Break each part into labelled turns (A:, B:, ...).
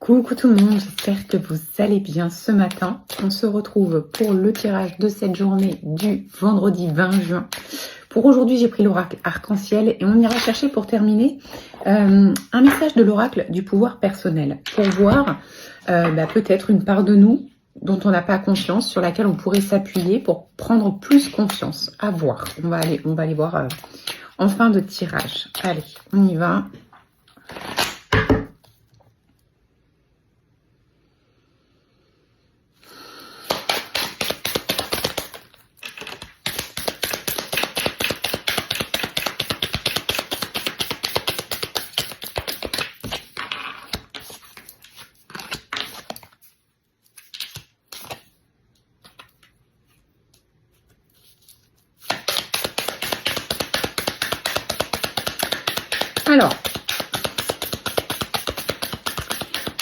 A: Coucou tout le monde, j'espère que vous allez bien ce matin. On se retrouve pour le tirage de cette journée du vendredi 20 juin. Pour aujourd'hui, j'ai pris l'oracle arc-en-ciel et on ira chercher pour terminer un message de l'oracle du pouvoir personnel pour voir peut-être une part de nous dont on n'a pas conscience, sur laquelle on pourrait s'appuyer pour prendre plus confiance. À voir. On va aller voir en fin de tirage. Allez, on y va. Alors,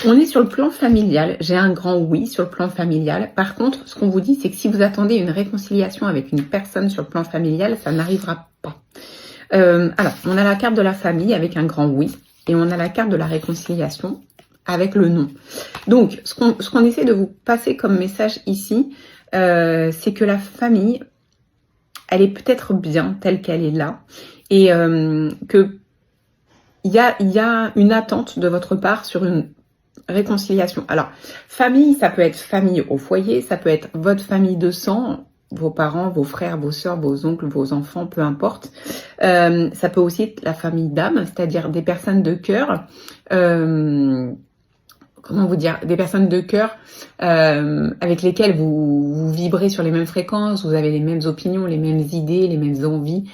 A: on est sur le plan familial. J'ai un grand oui sur le plan familial. Par contre, ce qu'on vous dit, c'est que si vous attendez une réconciliation avec une personne sur le plan familial, ça n'arrivera pas. Alors, on a la carte de la famille avec un grand oui et on a la carte de la réconciliation avec le non. Donc, ce qu'on essaie de vous passer comme message ici, c'est que la famille, elle est peut-être bien telle qu'elle est là et que il y a une attente de votre part sur une réconciliation. Alors, famille, ça peut être famille au foyer, ça peut être votre famille de sang, vos parents, vos frères, vos sœurs, vos oncles, vos enfants, peu importe. Ça peut aussi être la famille d'âme, c'est-à-dire des personnes de cœur. Comment vous dire, des personnes de cœur avec lesquelles vous vibrez sur les mêmes fréquences, vous avez les mêmes opinions, les mêmes idées, les mêmes envies.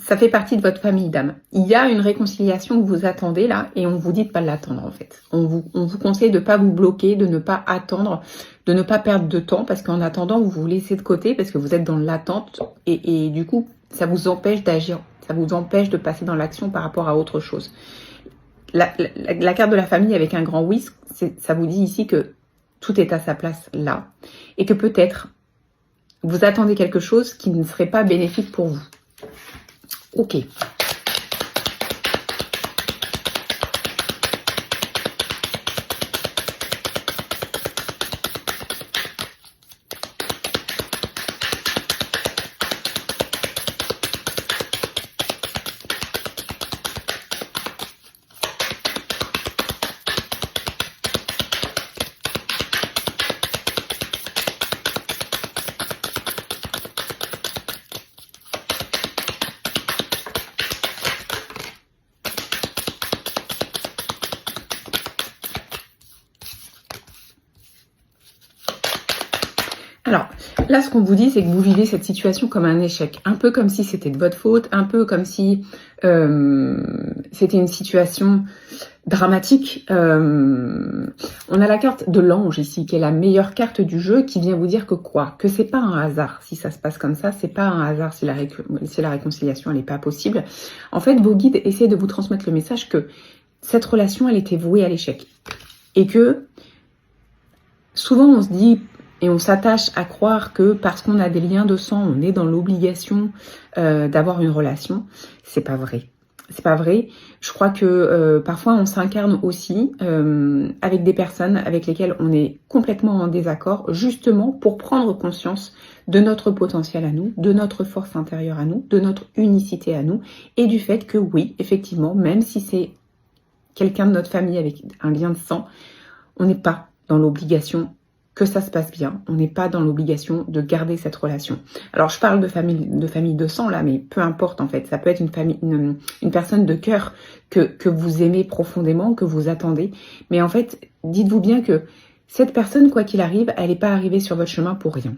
A: Ça fait partie de votre famille d'âme. Il y a une réconciliation que vous attendez là et on vous dit de pas l'attendre en fait. On vous conseille de pas vous bloquer, de ne pas attendre, de ne pas perdre de temps parce qu'en attendant vous vous laissez de côté parce que vous êtes dans l'attente et du coup ça vous empêche d'agir, ça vous empêche de passer dans l'action par rapport à autre chose. La carte de la famille avec un grand oui, ça vous dit ici que tout est à sa place là et que peut-être vous attendez quelque chose qui ne serait pas bénéfique pour vous. Ok. Alors, là, ce qu'on vous dit, c'est que vous vivez cette situation comme un échec. Un peu comme si c'était de votre faute, un peu comme si c'était une situation dramatique. On a la carte de l'ange ici, qui est la meilleure carte du jeu, qui vient vous dire que quoi? Que c'est pas un hasard si ça se passe comme ça, c'est pas un hasard si la réconciliation, elle n'est pas possible. En fait, vos guides essaient de vous transmettre le message que cette relation, elle était vouée à l'échec. Et que, souvent, on se dit... Et on s'attache à croire que parce qu'on a des liens de sang, on est dans l'obligation d'avoir une relation. C'est pas vrai. C'est pas vrai. Je crois que parfois on s'incarne aussi avec des personnes avec lesquelles on est complètement en désaccord, justement pour prendre conscience de notre potentiel à nous, de notre force intérieure à nous, de notre unicité à nous, et du fait que oui, effectivement, même si c'est quelqu'un de notre famille avec un lien de sang, on n'est pas dans l'obligation que ça se passe bien. On n'est pas dans l'obligation de garder cette relation. Alors, je parle de famille de sang là, mais peu importe en fait. Ça peut être une personne de cœur que vous aimez profondément, que vous attendez. Mais en fait, dites-vous bien que cette personne, quoi qu'il arrive, elle n'est pas arrivée sur votre chemin pour rien.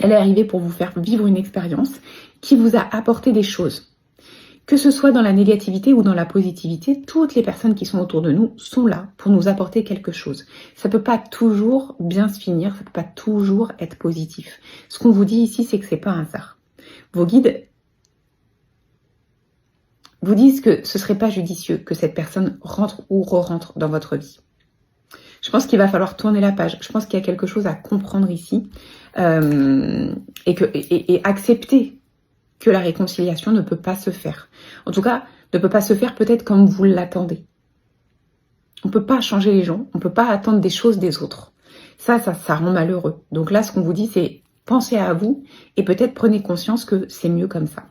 A: Elle est arrivée pour vous faire vivre une expérience qui vous a apporté des choses. Que ce soit dans la négativité ou dans la positivité, toutes les personnes qui sont autour de nous sont là pour nous apporter quelque chose. Ça peut pas toujours bien se finir, ça peut pas toujours être positif. Ce qu'on vous dit ici, c'est que c'est pas un hasard. Vos guides vous disent que ce serait pas judicieux que cette personne rentre ou re-rentre dans votre vie. Je pense qu'il va falloir tourner la page. Je pense qu'il y a quelque chose à comprendre ici et accepter que la réconciliation ne peut pas se faire. En tout cas, ne peut pas se faire peut-être comme vous l'attendez. On peut pas changer les gens, on peut pas attendre des choses des autres. Ça rend malheureux. Donc là, ce qu'on vous dit, c'est pensez à vous et peut-être prenez conscience que c'est mieux comme ça.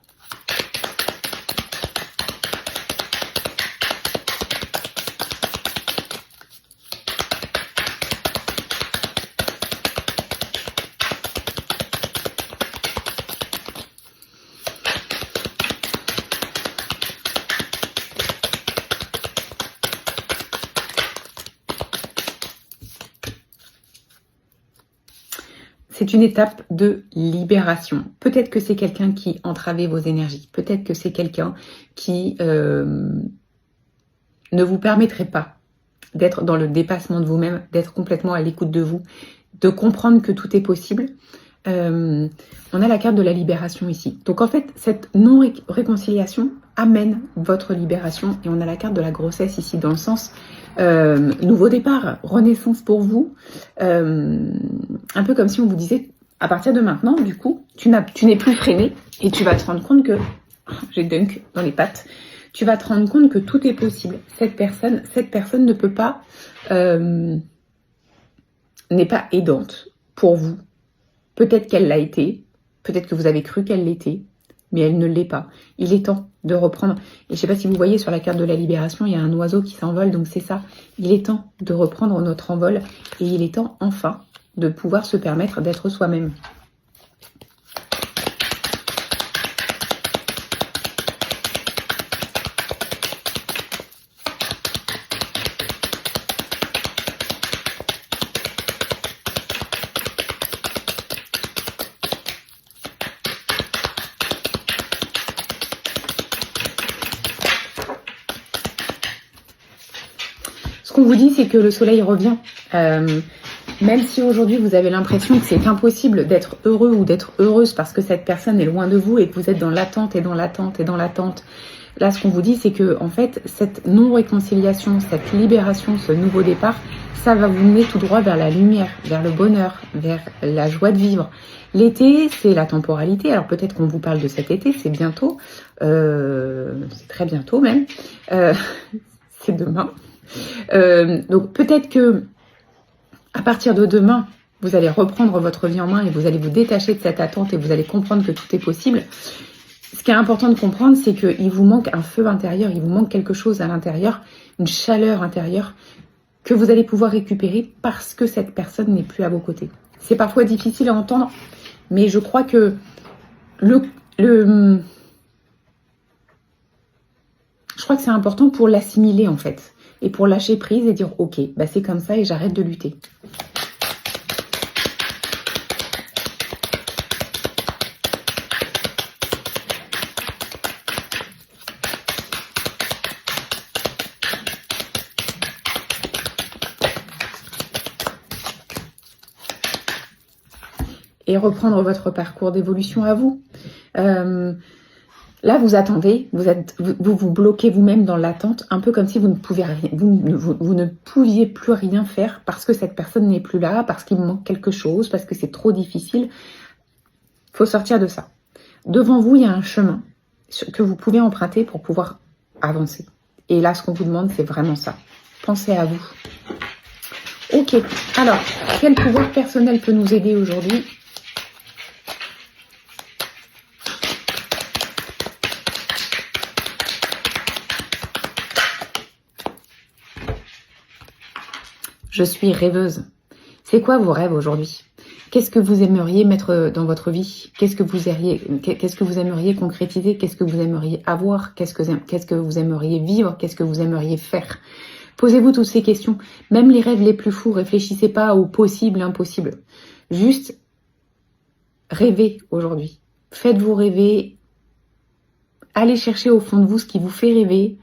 A: C'est une étape de libération. Peut-être que c'est quelqu'un qui entravait vos énergies. Peut-être que c'est quelqu'un qui ne vous permettrait pas d'être dans le dépassement de vous-même, d'être complètement à l'écoute de vous, de comprendre que tout est possible. On a la carte de la libération ici. Donc en fait, cette non-réconciliation amène votre libération. Et on a la carte de la grossesse ici, dans le sens nouveau départ, renaissance pour vous. Un peu comme si on vous disait, à partir de maintenant, du coup, tu n'es plus freiné et tu vas te rendre compte que, j'ai dunk dans les pattes, tu vas te rendre compte que tout est possible. Cette personne ne peut pas, n'est pas aidante pour vous. Peut-être qu'elle l'a été, peut-être que vous avez cru qu'elle l'était, mais elle ne l'est pas. Il est temps de reprendre. Et je ne sais pas si vous voyez sur la carte de la libération, il y a un oiseau qui s'envole, donc c'est ça. Il est temps de reprendre notre envol et il est temps enfin de pouvoir se permettre d'être soi-même. Ce qu'on vous dit, c'est que le soleil revient. Même si aujourd'hui vous avez l'impression que c'est impossible d'être heureux ou d'être heureuse parce que cette personne est loin de vous et que vous êtes dans l'attente et dans l'attente et dans l'attente. Là, ce qu'on vous dit, c'est que en fait, cette non-réconciliation, cette libération, ce nouveau départ, ça va vous mener tout droit vers la lumière, vers le bonheur, vers la joie de vivre. L'été, c'est la temporalité. Alors peut-être qu'on vous parle de cet été, c'est bientôt, c'est très bientôt même, c'est demain. Donc peut-être que à partir de demain, vous allez reprendre votre vie en main et vous allez vous détacher de cette attente et vous allez comprendre que tout est possible. Ce qui est important de comprendre, c'est qu'il vous manque un feu intérieur, il vous manque quelque chose à l'intérieur, une chaleur intérieure que vous allez pouvoir récupérer parce que cette personne n'est plus à vos côtés. C'est parfois difficile à entendre, mais je crois que je crois que c'est important pour l'assimiler en fait. Et pour lâcher prise et dire ok, bah c'est comme ça et j'arrête de lutter. Et reprendre votre parcours d'évolution à vous. Là, vous attendez, vous bloquez vous-même dans l'attente, un peu comme si vous ne pouviez plus rien faire parce que cette personne n'est plus là, parce qu'il manque quelque chose, parce que c'est trop difficile. Il faut sortir de ça. Devant vous, il y a un chemin que vous pouvez emprunter pour pouvoir avancer. Et là, ce qu'on vous demande, c'est vraiment ça. Pensez à vous. Ok, alors, quel pouvoir personnel peut nous aider aujourd'hui ? Je suis rêveuse. C'est quoi vos rêves aujourd'hui? Qu'est-ce que vous aimeriez mettre dans votre vie? Qu'est-ce que vous aimeriez concrétiser? Qu'est-ce que vous aimeriez avoir? Qu'est-ce que vous aimeriez vivre? Qu'est-ce que vous aimeriez faire? Posez-vous toutes ces questions. Même les rêves les plus fous, réfléchissez pas au possible, impossible. Juste rêvez aujourd'hui. Faites-vous rêver. Allez chercher au fond de vous ce qui vous fait rêver.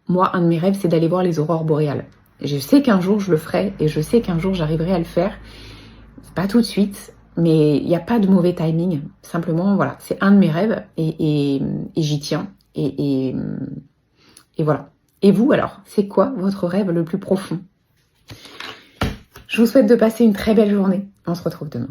A: Moi, un de mes rêves, c'est d'aller voir les aurores boréales. Je sais qu'un jour je le ferai et je sais qu'un jour j'arriverai à le faire. Pas tout de suite, mais il n'y a pas de mauvais timing. Simplement, voilà, c'est un de mes rêves et j'y tiens. Et voilà. Et vous alors, c'est quoi votre rêve le plus profond? Je vous souhaite de passer une très belle journée. On se retrouve demain.